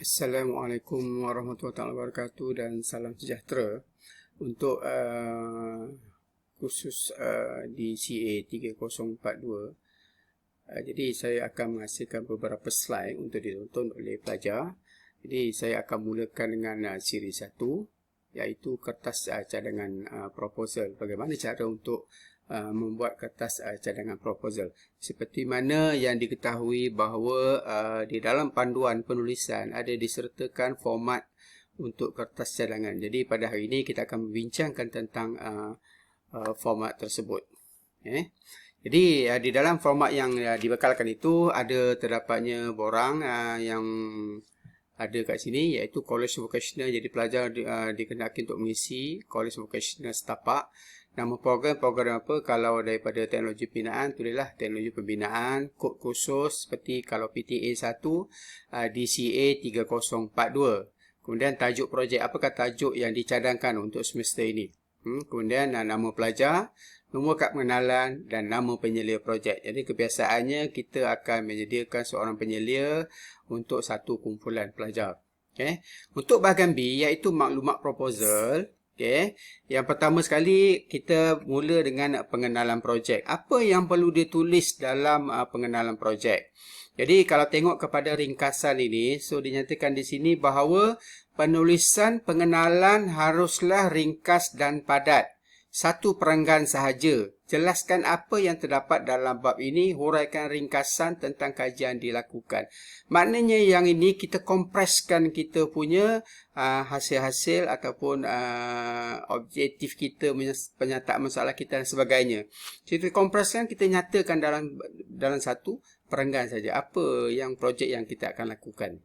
Assalamualaikum warahmatullahi wabarakatuh dan salam sejahtera untuk kursus di CA 3042. Jadi saya akan menghasilkan beberapa slide untuk ditonton oleh pelajar. Jadi saya akan mulakan dengan siri 1, iaitu kertas cadangan proposal. Bagaimana cara untuk membuat kertas cadangan proposal. Seperti mana yang diketahui bahawa di dalam panduan penulisan ada disertakan format untuk kertas cadangan. Jadi pada hari ini kita akan membincangkan tentang format tersebut. Jadi di dalam format yang dibekalkan itu ada terdapatnya borang yang ada kat sini, iaitu College Vocational. Jadi pelajar dikehendaki untuk mengisi College Vocational setapak. Nama program apa? Kalau daripada teknologi pembinaan, tulislah teknologi pembinaan, kod khusus seperti kalau PTA 1, DCA 3042. Kemudian tajuk projek, apakah tajuk yang dicadangkan untuk semester ini. Kemudian nama pelajar, nombor kad pengenalan dan nama penyelia projek. Jadi kebiasaannya kita akan menyediakan seorang penyelia untuk satu kumpulan pelajar. Untuk bahagian B, iaitu maklumat proposal. Yang pertama sekali kita mula dengan pengenalan projek. Apa yang perlu ditulis dalam pengenalan projek? Jadi kalau tengok kepada ringkasan ini, so dinyatakan di sini bahawa penulisan pengenalan haruslah ringkas dan padat. Satu perenggan sahaja. Jelaskan apa yang terdapat dalam bab ini, huraikan ringkasan tentang kajian dilakukan. Maknanya yang ini kita kompreskan kita punya hasil-hasil ataupun objektif kita, penyataan masalah kita dan sebagainya. Kita kompreskan, kita nyatakan dalam satu perenggan saja apa yang projek yang kita akan lakukan.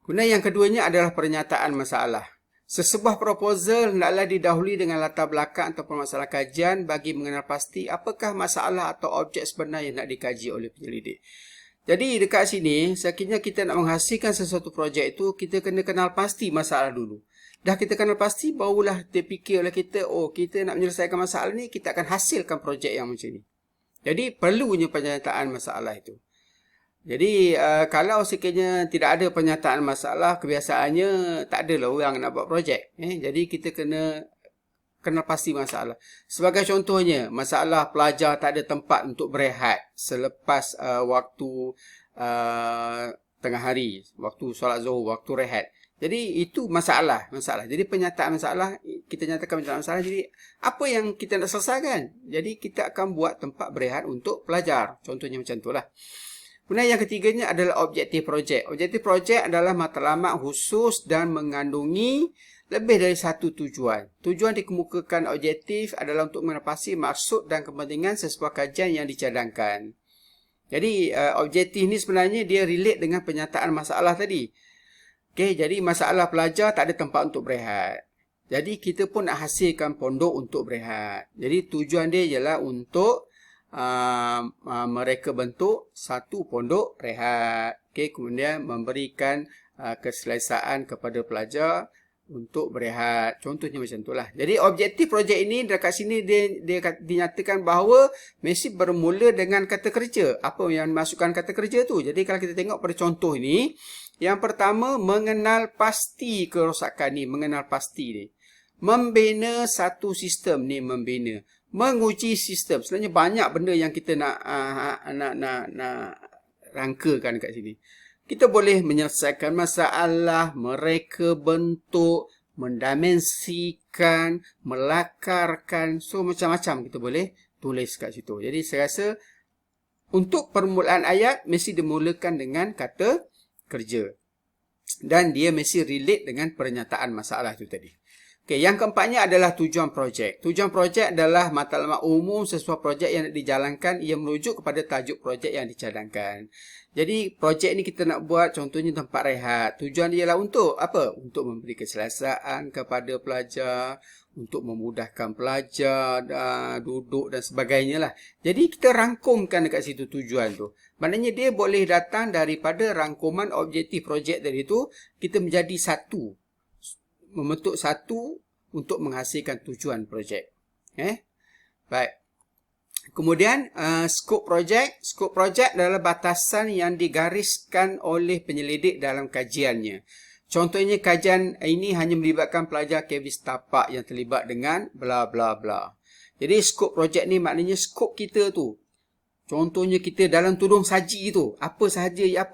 Kemudian yang keduanya adalah pernyataan masalah. Sesebuah proposal hendaklah didahului dengan latar belakang ataupun masalah kajian bagi mengenal pasti apakah masalah atau objek sebenar yang nak dikaji oleh penyelidik. Jadi dekat sini, sekiranya kita nak menghasilkan sesuatu projek itu, kita kena kenal pasti masalah dulu. Dah kita kenal pasti, barulah terfikir oleh kita, oh kita nak menyelesaikan masalah ni, kita akan hasilkan projek yang macam ni. Jadi perlunya pernyataan masalah itu. Jadi kalau sekiranya tidak ada pernyataan masalah, kebiasaannya tak adalah orang nak buat projek. Jadi kita kena kenal pasti masalah. Sebagai contohnya, masalah pelajar tak ada tempat untuk berehat selepas waktu tengah hari, waktu solat zuhur, waktu rehat. Jadi itu masalah. Jadi pernyataan masalah, kita nyatakan pernyataan masalah. Jadi apa yang kita nak selesaikan? Jadi kita akan buat tempat berehat untuk pelajar. Contohnya macam itulah. Kemudian yang ketiganya adalah objektif projek. Objektif projek adalah matlamat khusus dan mengandungi lebih dari satu tujuan. Tujuan dikemukakan objektif adalah untuk menepasi maksud dan kepentingan sesebuah kajian yang dicadangkan. Jadi objektif ni sebenarnya dia relate dengan pernyataan masalah tadi. Jadi masalah pelajar tak ada tempat untuk berehat. Jadi kita pun nak hasilkan pondok untuk berehat. Jadi tujuan dia ialah untuk mereka bentuk satu pondok rehat. Kemudian memberikan keselesaan kepada pelajar untuk berehat. Contohnya macam itulah. Jadi objektif projek ini dekat sini dia dinyatakan bahawa mesti bermula dengan kata kerja. Apa yang masukkan kata kerja tu? Jadi kalau kita tengok pada contoh ini, yang pertama mengenal pasti kerosakan ni, mengenal pasti ni. Membina satu sistem ni, membina. Menguji sistem. Sebenarnya banyak benda yang kita nak rangkakan kat sini. Kita boleh menyelesaikan masalah, mereka bentuk, mendimensikan, melakarkan. So macam-macam kita boleh tulis kat situ. Jadi saya rasa untuk permulaan ayat mesti dimulakan dengan kata kerja. Dan dia mesti relate dengan pernyataan masalah itu tadi. Yang keempatnya adalah tujuan projek. Tujuan projek adalah matlamat umum sesuatu projek yang dijalankan. Ia merujuk kepada tajuk projek yang dicadangkan. Jadi projek ni kita nak buat contohnya tempat rehat. Tujuan dia ialah untuk apa? Untuk memberi keselesaan kepada pelajar, untuk memudahkan pelajar duduk dan sebagainya lah. Jadi kita rangkumkan dekat situ tujuan tu. Maknanya dia boleh datang daripada rangkuman objektif projek tadi tu, kita menjadi satu. Membentuk satu untuk menghasilkan tujuan projek. Baik. Kemudian skop projek. Skop projek adalah batasan yang digariskan oleh penyelidik dalam kajiannya. Contohnya kajian ini hanya melibatkan pelajar KV setapak yang terlibat dengan bla bla bla. Jadi skop projek ni maknanya skop kita tu. Contohnya kita dalam tudung saji tu. Apa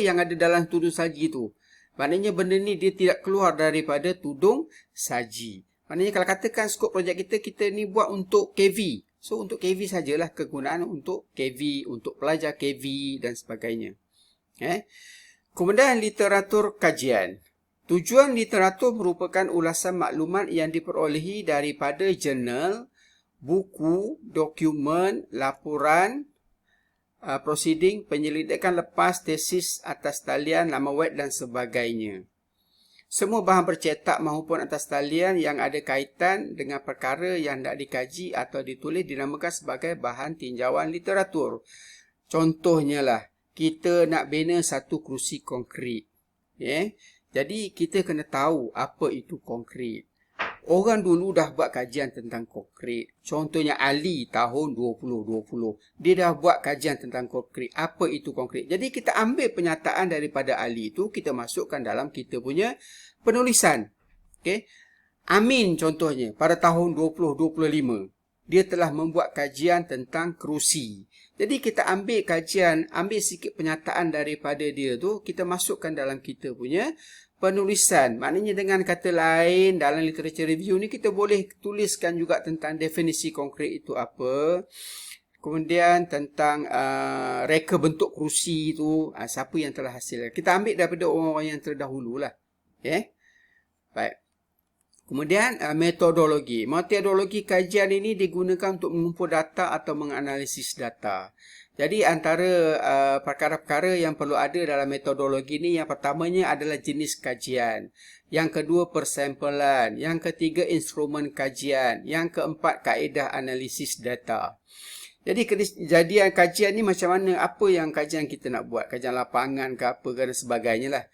yang ada dalam tudung saji tu. Maknanya benda ni dia tidak keluar daripada tudung saji. Maknanya kalau katakan skop projek kita ni buat untuk KV. So, untuk KV sajalah kegunaan untuk KV, untuk pelajar KV dan sebagainya. Kemudian literatur kajian. Tujuan literatur merupakan ulasan maklumat yang diperolehi daripada jurnal, buku, dokumen, laporan, prosiding, penyelidikan lepas, tesis atas talian, laman web dan sebagainya. Semua bahan bercetak maupun atas talian yang ada kaitan dengan perkara yang hendak dikaji atau ditulis dinamakan sebagai bahan tinjauan literatur. Contohnya lah, kita nak bina satu kerusi konkrit. Jadi, kita kena tahu apa itu konkrit. Orang dulu dah buat kajian tentang konkrit. Contohnya Ali tahun 2020. Dia dah buat kajian tentang konkrit. Apa itu konkrit? Jadi kita ambil penyataan daripada Ali itu, kita masukkan dalam kita punya penulisan. Amin contohnya pada tahun 2025. Dia telah membuat kajian tentang kerusi. Jadi kita ambil kajian, ambil sikit penyataan daripada dia tu, kita masukkan dalam kita punya penulisan. Maknanya dengan kata lain, dalam literature review ni kita boleh tuliskan juga tentang definisi konkret itu apa. Kemudian tentang reka bentuk kerusi itu, siapa yang telah hasilkan. Kita ambil daripada orang-orang yang terdahulu lah. Baik. Kemudian metodologi. Metodologi kajian ini digunakan untuk mengumpul data atau menganalisis data. Jadi antara perkara-perkara yang perlu ada dalam metodologi ini, yang pertamanya adalah jenis kajian. Yang kedua persampelan. Yang ketiga instrumen kajian. Yang keempat kaedah analisis data. Jadi kejadian kajian ni macam mana, apa yang kajian kita nak buat. Kajian lapangan ke apa ke dan sebagainya lah.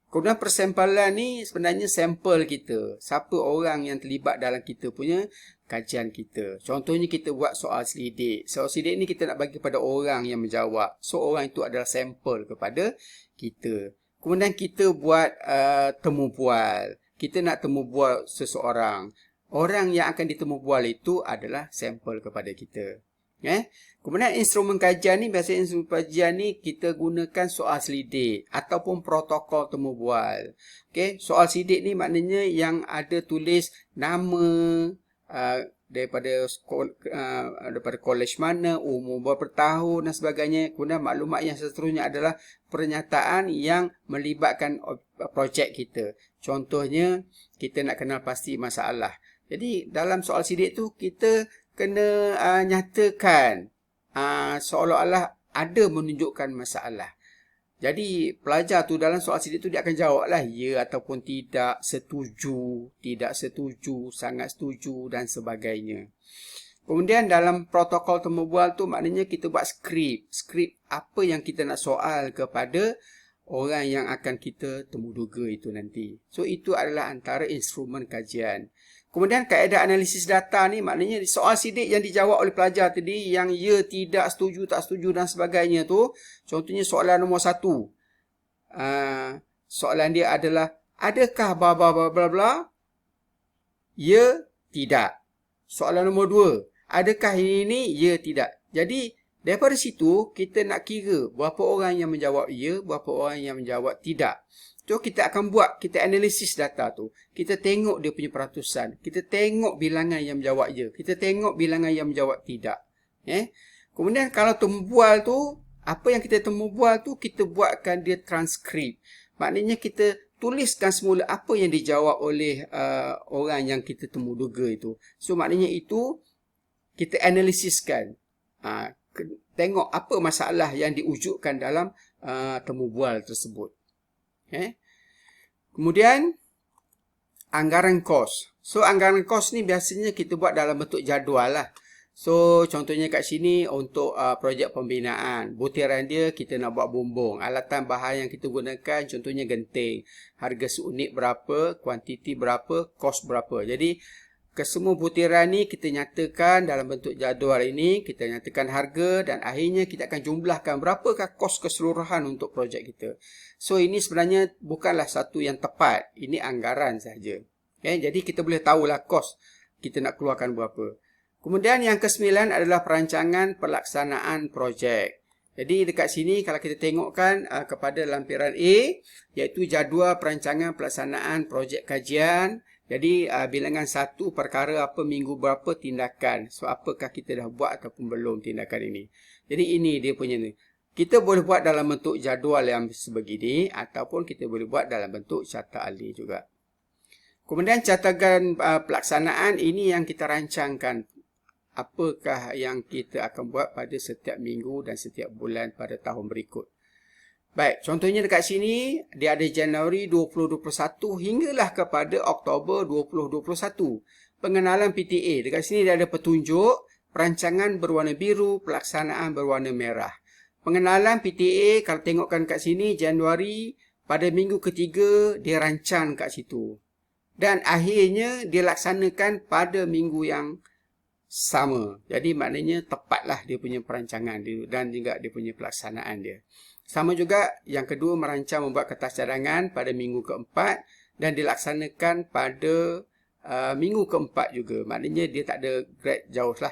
Kemudian persampalan ni sebenarnya sampel kita. Siapa orang yang terlibat dalam kita punya kajian kita. Contohnya kita buat soal selidik. Soal selidik ni kita nak bagi kepada orang yang menjawab. So orang itu adalah sampel kepada kita. Kemudian kita buat temu bual. Kita nak temu bual seseorang. Orang yang akan ditemu bual itu adalah sampel kepada kita. Kemudian instrumen kajian ni, biasanya instrumen kajian ni kita gunakan soal selidik ataupun protokol temu bual. Soal selidik ni maknanya yang ada tulis nama daripada kolej mana, umur berapa tahun dan sebagainya. Kemudian maklumat yang seterusnya adalah pernyataan yang melibatkan projek kita. Contohnya kita nak kenal pasti masalah. Jadi dalam soal selidik tu kita kena nyatakan seolah-olah ada menunjukkan masalah. Jadi pelajar tu dalam soal selidik tu dia akan jawab lah ya ataupun tidak, setuju, tidak setuju, sangat setuju dan sebagainya. Kemudian dalam protokol temu bual tu maknanya kita buat skrip. Skrip apa yang kita nak soal kepada orang yang akan kita temuduga itu nanti. So itu adalah antara instrumen kajian. Kemudian kaedah analisis data ni maknanya soal sidik yang dijawab oleh pelajar tadi, yang ya, tidak, setuju, tak setuju dan sebagainya tu. Contohnya soalan nombor 1. Soalan dia adalah, adakah bla bla bla bla bla? Ya, tidak. Soalan nombor 2. Adakah ini? Ya, tidak. Jadi daripada situ kita nak kira berapa orang yang menjawab ya, berapa orang yang menjawab tidak. So, kita akan buat, kita analisis data tu. Kita tengok dia punya peratusan. Kita tengok bilangan yang menjawab ya. Kita tengok bilangan yang menjawab tidak. Kemudian kalau temu bual tu, apa yang kita temu bual tu, kita buatkan dia transkrip. Maknanya kita tuliskan semula apa yang dijawab oleh orang yang kita temuduga itu. So, maknanya itu kita analisiskan. Tengok apa masalah yang diwujudkan dalam temu bual tersebut. Kemudian anggaran kos. So anggaran kos ni biasanya kita buat dalam bentuk jadual lah. So contohnya kat sini untuk projek pembinaan, butiran dia kita nak buat bumbung, alatan bahan yang kita gunakan contohnya genting, harga seunit berapa, kuantiti berapa, kos berapa. Jadi kesemua butiran ni kita nyatakan dalam bentuk jadual ini, kita nyatakan harga dan akhirnya kita akan jumlahkan berapakah kos keseluruhan untuk projek kita. So ini sebenarnya bukanlah satu yang tepat, ini anggaran sahaja. Jadi kita boleh tahulah kos kita nak keluarkan berapa. Kemudian yang ke-9 adalah perancangan pelaksanaan projek. Jadi dekat sini kalau kita tengokkan kepada lampiran A, iaitu jadual perancangan pelaksanaan projek kajian. Jadi bilangan 1 perkara apa, minggu berapa, tindakan. So apakah kita dah buat ataupun belum tindakan ini. Jadi ini dia punya ni. Kita boleh buat dalam bentuk jadual yang sebegini ataupun kita boleh buat dalam bentuk carta ahli juga. Kemudian catatan pelaksanaan ini yang kita rancangkan. Apakah yang kita akan buat pada setiap minggu dan setiap bulan pada tahun berikut. Baik, contohnya dekat sini, dia ada Januari 2021 hinggalah kepada Oktober 2021. Pengenalan PTA. Dekat sini dia ada petunjuk, perancangan berwarna biru, pelaksanaan berwarna merah. Pengenalan PTA, kalau tengokkan kat sini, Januari, pada minggu ketiga, dia rancang kat situ. Dan akhirnya, dia laksanakan pada minggu yang sama. Jadi maknanya tepatlah dia punya perancangan dia dan juga dia punya pelaksanaan dia. Sama juga yang kedua, merancang membuat kertas cadangan pada minggu keempat dan dilaksanakan pada minggu keempat juga. Maknanya dia tak ada grade jauh lah.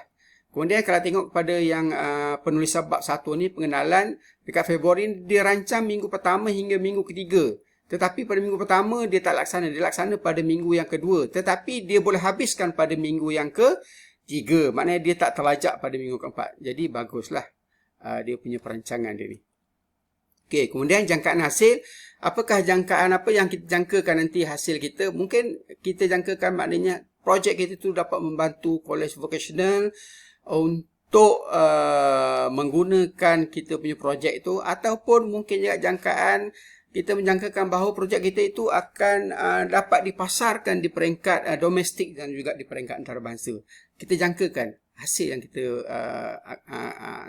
Kemudian kalau tengok kepada yang penulisan bab 1 ni, pengenalan, dekat Februari dia rancang minggu pertama hingga minggu ketiga. Tetapi pada minggu pertama dia tak laksana. Dia laksana pada minggu yang kedua. Tetapi dia boleh habiskan pada minggu yang ketiga. Maknanya dia tak terlajak pada minggu keempat. Jadi baguslah dia punya perancangan dia ni. Okey, kemudian jangkaan hasil. Apakah jangkaan apa yang kita jangkakan nanti hasil kita? Mungkin kita jangkakan maknanya projek kita tu dapat membantu college vocational untuk menggunakan kita punya projek itu, ataupun mungkin juga jangkaan kita menjangkakan bahawa projek kita itu akan dapat dipasarkan di peringkat domestik dan juga di peringkat antarabangsa. Kita jangkakan hasil yang kita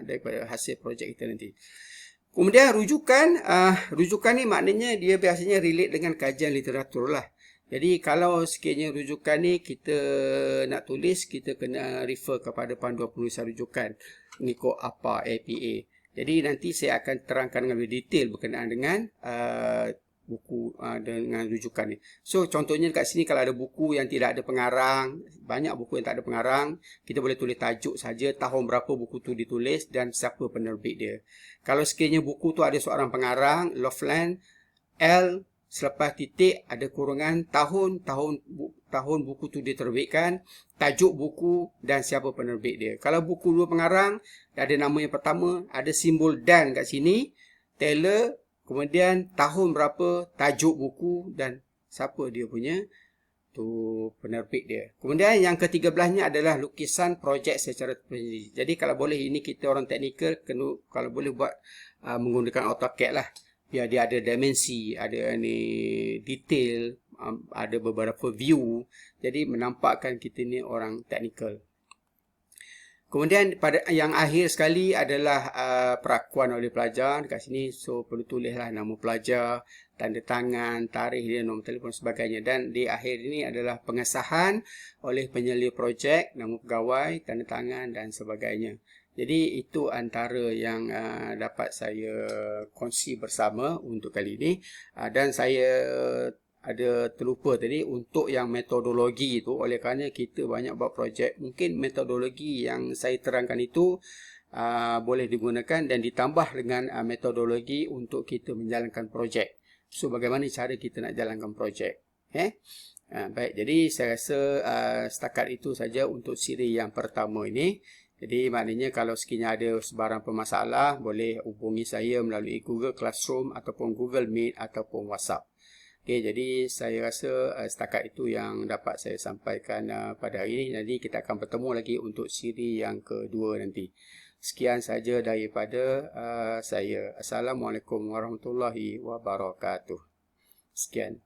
daripada hasil projek kita nanti. Kemudian rujukan, rujukan ni maknanya dia biasanya relate dengan kajian literatur lah. Jadi kalau sekiranya rujukan ni kita nak tulis, kita kena refer kepada panduan penulisan rujukan mengikut APA, APA. Jadi nanti saya akan terangkan dengan lebih detail berkenaan dengan buku dengan rujukan ni. So contohnya dekat sini kalau ada buku yang tidak ada pengarang, banyak buku yang tak ada pengarang, kita boleh tulis tajuk saja, tahun berapa buku tu ditulis dan siapa penerbit dia. Kalau sekiranya buku tu ada seorang pengarang, Loveland, L, selepas titik ada kurungan tahun buku tu diterbitkan, tajuk buku dan siapa penerbit dia. Kalau buku dua pengarang, ada nama yang pertama, ada simbol dan kat sini, Taylor, kemudian tahun berapa, tajuk buku dan siapa dia punya tu penerbit dia. Kemudian yang ke-13-nya adalah lukisan projek secara tersendiri. Jadi kalau boleh, ini kita orang teknikal kena kalau boleh buat menggunakan AutoCAD lah. Biar dia ada dimensi, ada ni detail, ada beberapa view. Jadi menampakkan kita ni orang teknikal. Kemudian pada yang akhir sekali adalah perakuan oleh pelajar dekat sini. So perlu tulislah nama pelajar, tanda tangan, tarikh dia, nombor telefon sebagainya. Dan di akhir ini adalah pengesahan oleh penyelia projek, nama pegawai, tanda tangan dan sebagainya. Jadi itu antara yang dapat saya kongsi bersama untuk kali ini. Dan saya ada terlupa tadi untuk yang metodologi itu, oleh kerana kita banyak buat projek, mungkin metodologi yang saya terangkan itu boleh digunakan dan ditambah dengan metodologi untuk kita menjalankan projek. So bagaimana cara kita nak jalankan projek. Baik, jadi saya rasa setakat itu saja untuk siri yang pertama ini. Jadi maknanya kalau sekiranya ada sebarang permasalah, boleh hubungi saya melalui Google Classroom ataupun Google Meet ataupun WhatsApp. Okey, jadi saya rasa setakat itu yang dapat saya sampaikan pada hari ini. Nanti kita akan bertemu lagi untuk siri yang kedua nanti. Sekian saja daripada saya. Assalamualaikum warahmatullahi wabarakatuh. Sekian.